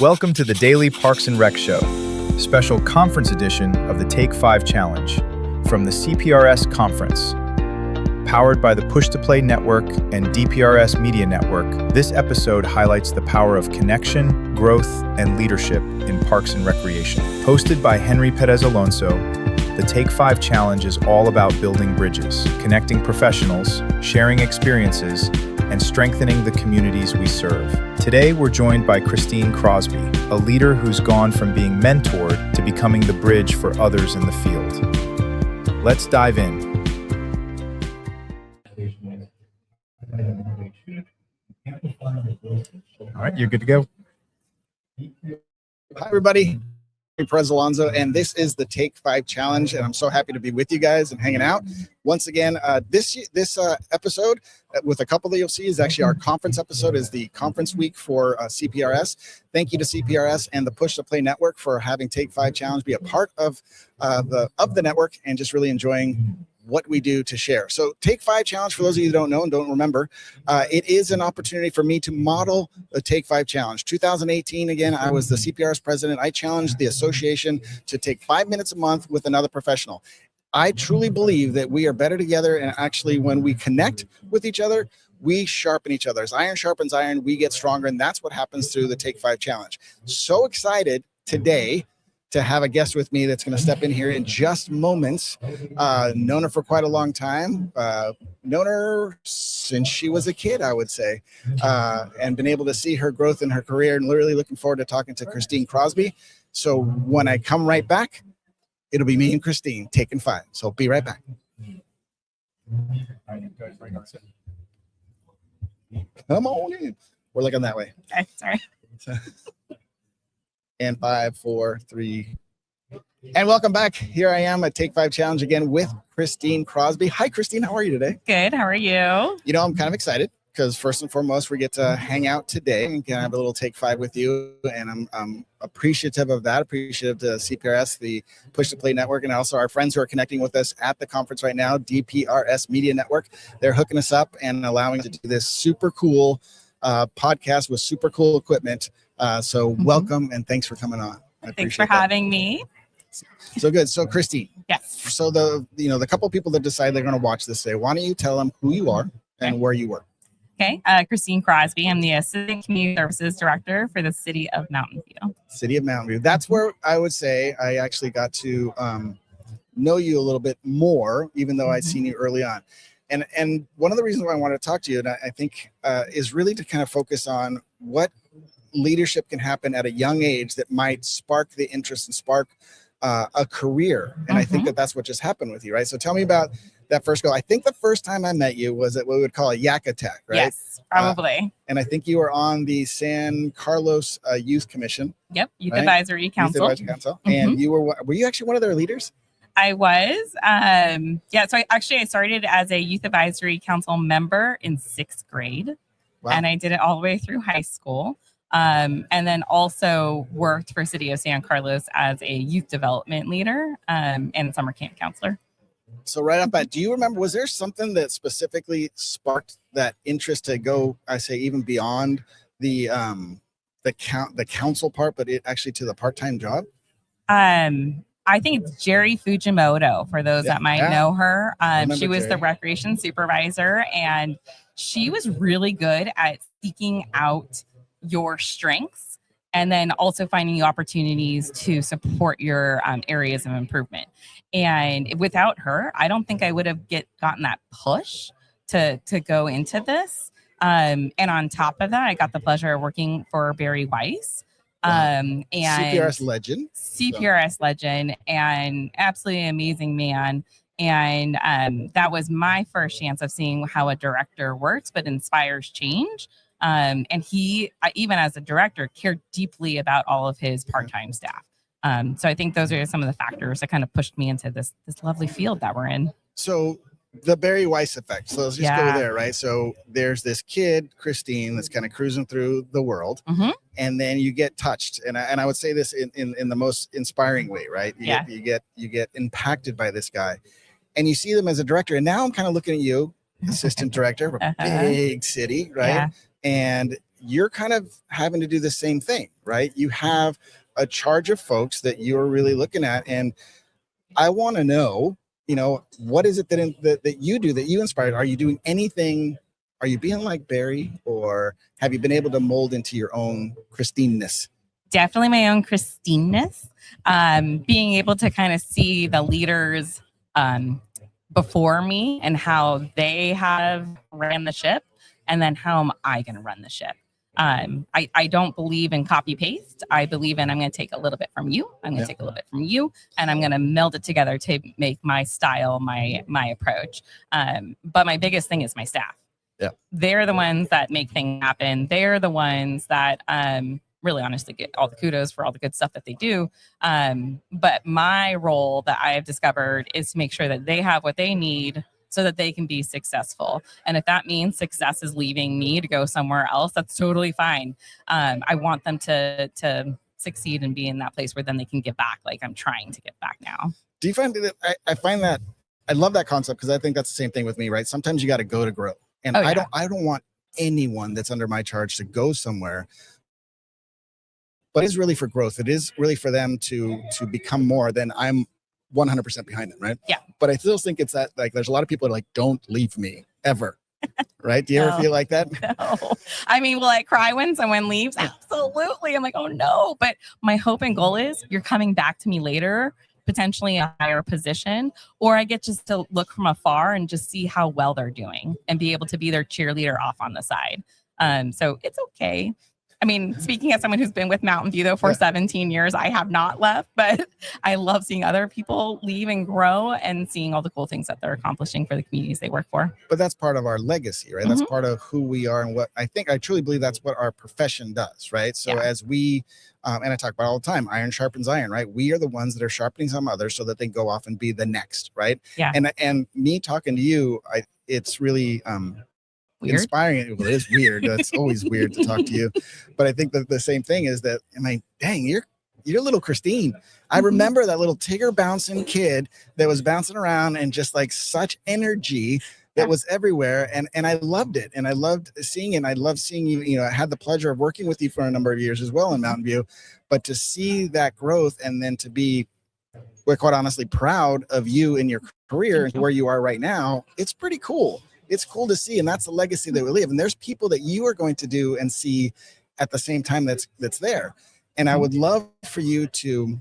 Welcome to the Daily Parks and Rec Show, special conference edition of the Take 5 Challenge from the CPRS Conference. Powered by the Push to Play Network and DPRS Media Network, this episode highlights the power of connection, growth, and leadership in parks and recreation. Hosted by Perez Alonso, the Take 5 Challenge is all about building bridges, connecting professionals, sharing experiences, and strengthening the communities we serve. Today, we're joined by Kristine Crosby, a leader who's gone from being mentored to becoming the bridge for others in the field. Let's dive in. All right, you're good to go. Hi, everybody. I'm Perez Alonso, and this is the Take 5 Challenge, and I'm so happy to be with you guys and hanging out. Once again, this episode, with a couple that you'll see, is actually our conference episode, is the conference week for CPRS. Thank you to CPRS and the Push to Play Network for having Take 5 Challenge be a part of the network and just really enjoying what we do to share. So Take 5 Challenge, for those of you who don't know and don't remember, it is an opportunity for me to model the Take 5 Challenge. 2018, again, I was the CPRS president. I challenged the association to take 5 minutes a month with another professional. I truly believe that we are better together, and actually when we connect with each other, we sharpen each other. As iron sharpens iron, we get stronger, and that's what happens through the Take 5 Challenge. So excited today to have a guest with me that's going to step in here in just moments. Known her for quite a long time, known her since she was a kid, I would say, and been able to see her growth in her career, and literally looking forward to talking to Kristine Crosby. So when I come right back, it'll be me and Kristine taking 5. So be right back. Come on in. We're looking that way. Okay, sorry. And 5, 4, 3. And welcome back. Here I am at Take 5 Challenge again with Kristine Crosby. Hi, Kristine. How are you today? Good. How are you? You know, I'm kind of excited because first and foremost, we get to hang out today and can have a little Take 5 with you. And I'm appreciative of that, appreciative to CPRS, the Push to Play Network, and also our friends who are connecting with us at the conference right now, DPRS Media Network. They're hooking us up and allowing us to do this super cool podcast with super cool equipment. So welcome and thanks for coming on. Thanks for having me. So good. So Kristine. Yes. So the couple of people that decide they're going to watch this today, why don't you tell them who you are and where you work? Okay. Kristine Crosby. I'm the Assistant Community Services Director for the City of Mountain View. City of Mountain View. That's where I would say I actually got to know you a little bit more, even though I'd seen you early on. And one of the reasons why I want to talk to you, and I think, is really to kind of focus on what leadership can happen at a young age that might spark the interest and spark a career. And I think that that's what just happened with you, right? So tell me about that first goal. I think the first time I met you was at what we would call a yak attack, right? Yes, probably. And I think you were on the San Carlos Youth Commission. Yep, Youth right? Advisory Council. Youth Advisory Council. And you were you actually one of their leaders? I was. So I started as a Youth Advisory Council member in 6th grade. Wow. And I did it all the way through high school. And then also worked for City of San Carlos as a youth development leader and summer camp counselor. So right off bat, do you remember, was there something that specifically sparked that interest to go, I say, even beyond the council part, but it actually to the part-time job? I think it's Jerry Fujimoto, for those that might know her. She was the recreation supervisor, and she was really good at seeking out your strengths and then also finding you opportunities to support your areas of improvement. And without her, I don't think I would have gotten that push to go into this. And on top of that, I got the pleasure of working for Barry Weiss. And CPRS legend and absolutely amazing man. And that was my first chance of seeing how a director works, but inspires change. And he, even as a director, cared deeply about all of his part-time staff. So I think those are some of the factors that kind of pushed me into this lovely field that we're in. So the Barry Weiss effect. So let's just go there, right? So there's this kid, Kristine, that's kind of cruising through the world, and then you get touched. And I would say this in the most inspiring way, right? You get impacted by this guy, and you see them as a director. And now I'm kind of looking at you, assistant director of a big city, right? And you're kind of having to do the same thing, right? You have a charge of folks that you're really looking at. And I want to know, what is it that you do, that you inspired? Are you doing anything? Are you being like Barry, or have you been able to mold into your own Kristine-ness? Definitely my own Kristine-ness. Being able to kind of see the leaders before me and how they have ran the ship, and then how am I going to run the ship? I don't believe in copy paste. I believe in, I'm going to take a little bit from you. I'm going to take a little bit from you, and I'm going to meld it together to make my style, my approach. But my biggest thing is my staff. Yeah. They're the ones that make things happen. They're the ones that really honestly get all the kudos for all the good stuff that they do. But my role that I have discovered is to make sure that they have what they need so that they can be successful. And if that means success is leaving me to go somewhere else, that's totally fine. I want them to succeed and be in that place where then they can give back, like I'm trying to get back now. Do you find that I find that I love that concept, because I think that's the same thing with me, right? Sometimes you got to go to grow. And I don't want anyone that's under my charge to go somewhere, but it's really for growth. It is really for them to become more than I'm 100% behind them, right? Yeah. But I still think it's that, like, there's a lot of people that are like, don't leave me ever. Right? Do you ever feel like that? No. I mean, will I cry when someone leaves? Absolutely. I'm like, oh no. But my hope and goal is you're coming back to me later, potentially a higher position, or I get just to look from afar and just see how well they're doing and be able to be their cheerleader off on the side. So it's okay. I mean, speaking as someone who's been with Mountain View though for 17 years, I have not left, but I love seeing other people leave and grow and seeing all the cool things that they're accomplishing for the communities they work for. But that's part of our legacy, right? That's part of who we are, and what I truly believe that's what our profession does, right? So as we, and I talk about it all the time, iron sharpens iron, right? We are the ones that are sharpening some others so that they go off and be the next, right? Yeah. And me talking to you, it's really, weird. Inspiring. Well, it is weird. It's always weird to talk to you, but I think that the same thing is that, dang, you're little Kristine. I remember that little Tigger bouncing kid that was bouncing around and just like such energy that was everywhere. And I loved it. And I loved seeing it. And I loved seeing you, I had the pleasure of working with you for a number of years as well in Mountain View, but to see that growth and then to be, we're quite honestly proud of you in your career and where you are right now. It's pretty cool. It's cool to see, and that's the legacy that we leave. And there's people that you are going to do and see at the same time that's there. And I would love for you to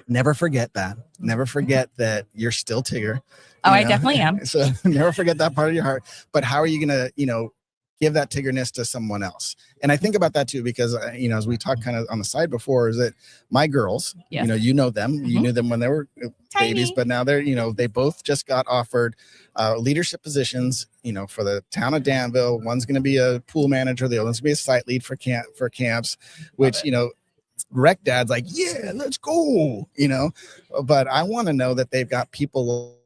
never forget that. Never forget that you're still Tigger. Oh, I definitely am. So never forget that part of your heart. But how are you going to, give that Tiggerness to someone else? And I think about that too, because, as we talked kind of on the side before, is that my girls, you know them, you knew them when they were babies, but now they're, they both just got offered leadership positions, for the town of Danville. One's going to be a pool manager. The other one's going to be a site lead for camps, which, rec dad's like, yeah, let's go, but I want to know that they've got people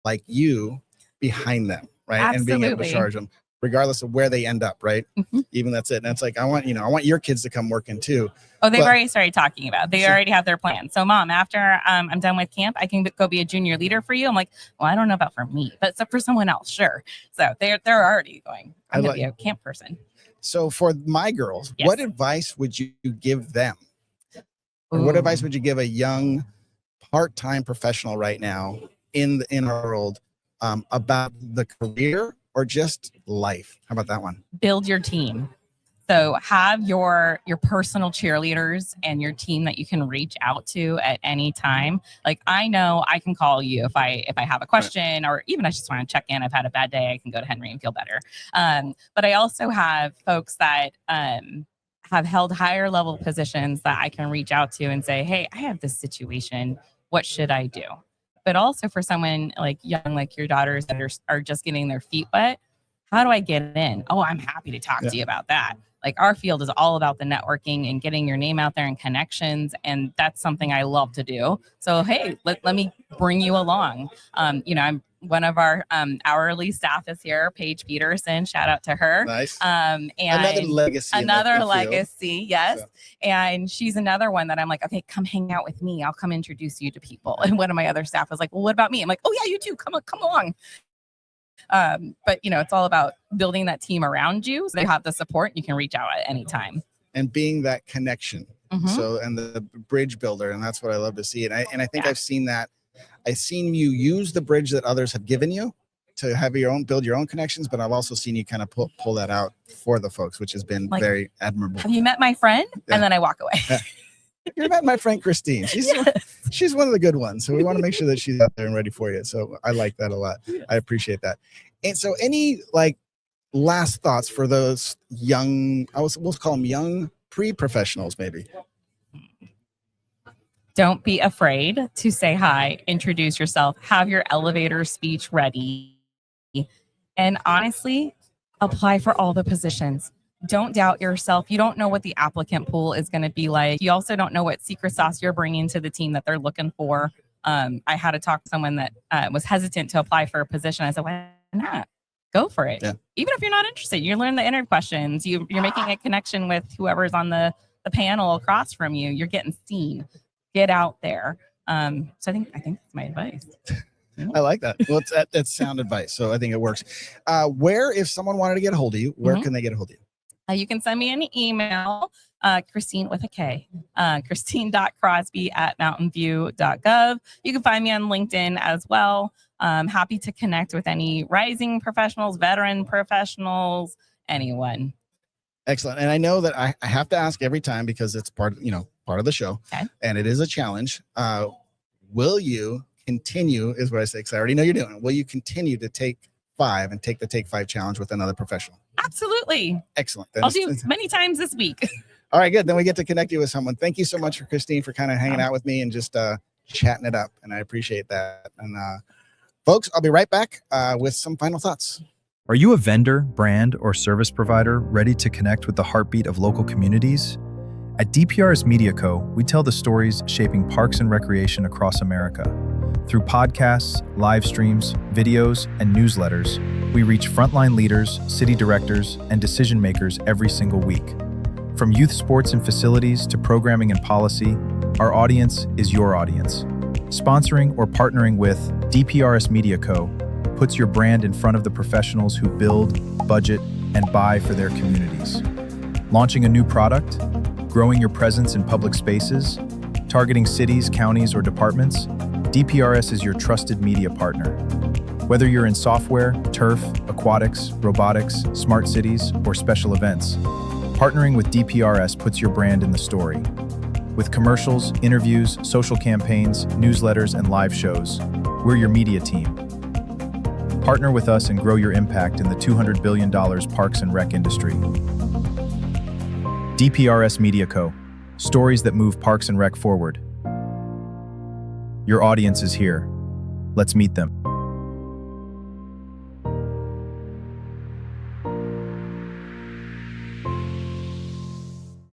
like you behind them, right? Absolutely. And being able to charge them, regardless of where they end up, right? Even that's it. And it's like, I want your kids to come working too. Oh, they've already started talking about. They already have their plan. So, Mom, after I'm done with camp, I can go be a junior leader for you. I'm like, well, I don't know about for me, but for someone else, sure. So they're already going. I'm gonna be a camp person. So for my girls, what advice would you give them? Or what advice would you give a young part-time professional right now in our world about the career or just life? How about that one? Build your team. So have your personal cheerleaders and your team that you can reach out to at any time. Like, I know I can call you if I have a question, or even I just want to check in. I've had a bad day. I can go to Henry and feel better. But I also have folks that have held higher level positions that I can reach out to and say, hey, I have this situation. What should I do? But also for someone like young, like your daughters that are just getting their feet wet, how do I get in? Oh, I'm happy to talk to you about that. Like, our field is all about the networking and getting your name out there and connections. And that's something I love to do. So, hey, let me bring you along. I'm one of our hourly staff is here, Paige Peterson. Shout out to her. Nice. And another legacy. Another legacy, yes. So. And she's another one that I'm like, okay, come hang out with me. I'll come introduce you to people. And one of my other staff was like, well, what about me? I'm like, oh yeah, you too. Come along. But it's all about building that team around you, so they have the support. You can reach out at any time. And being that connection. So, and the bridge builder, and that's what I love to see. And I think I've seen that. I've seen you use the bridge that others have given you to have build your own connections, but I've also seen you kind of pull that out for the folks, which has been very admirable. Have you met my friend? Yeah. And then I walk away. Yeah. You met my friend Kristine. She's one of the good ones. So we want to make sure that she's out there and ready for you. So I like that a lot. I appreciate that. And so any last thoughts for those young, we'll call them young pre-professionals, maybe? Don't be afraid to say hi, introduce yourself, have your elevator speech ready, and honestly, apply for all the positions. Don't doubt yourself. You don't know what the applicant pool is going to be like. You also don't know what secret sauce you're bringing to the team that they're looking for. I had to talk to someone that was hesitant to apply for a position. I said, why not? Go for it. Yeah. Even if you're not interested, you learn the interview questions. You're making a connection with whoever's on the panel across from you. You're getting seen. Get out there. So I think that's my advice. I like that. Well, that's sound advice. So I think it works. Where, if someone wanted to get a hold of you, where can they get a hold of you? You can send me an email, Kristine with a K, Kristine.Crosby@mountainview.gov. You can find me on LinkedIn as well. Happy to connect with any rising professionals, veteran professionals, anyone. Excellent. And I know that I have to ask every time because it's part of the show, and it is a challenge. Will you continue, is what I say, because I already know you're doing it. Will you continue to take the Take 5 challenge with another professional? Absolutely. Excellent. I'll do many times this week. All right, good. Then we get to connect you with someone. Thank you so much, Kristine, for kind of hanging out with me and just chatting it up. And I appreciate that. And folks, I'll be right back with some final thoughts. Are you a vendor, brand, or service provider ready to connect with the heartbeat of local communities? At DPRS Media Co., we tell the stories shaping parks and recreation across America. Through podcasts, live streams, videos, and newsletters, we reach frontline leaders, city directors, and decision makers every single week. From youth sports and facilities to programming and policy, our audience is your audience. Sponsoring or partnering with DPRS Media Co. puts your brand in front of the professionals who build, budget, and buy for their communities. Launching a new product, growing your presence in public spaces, targeting cities, counties, or departments, DPRS is your trusted media partner. Whether you're in software, turf, aquatics, robotics, smart cities, or special events, partnering with DPRS puts your brand in the story. With commercials, interviews, social campaigns, newsletters, and live shows, we're your media team. Partner with us and grow your impact in the $200 billion parks and rec industry. DPRS Media Co. Stories that move parks and rec forward. Your audience is here. Let's meet them.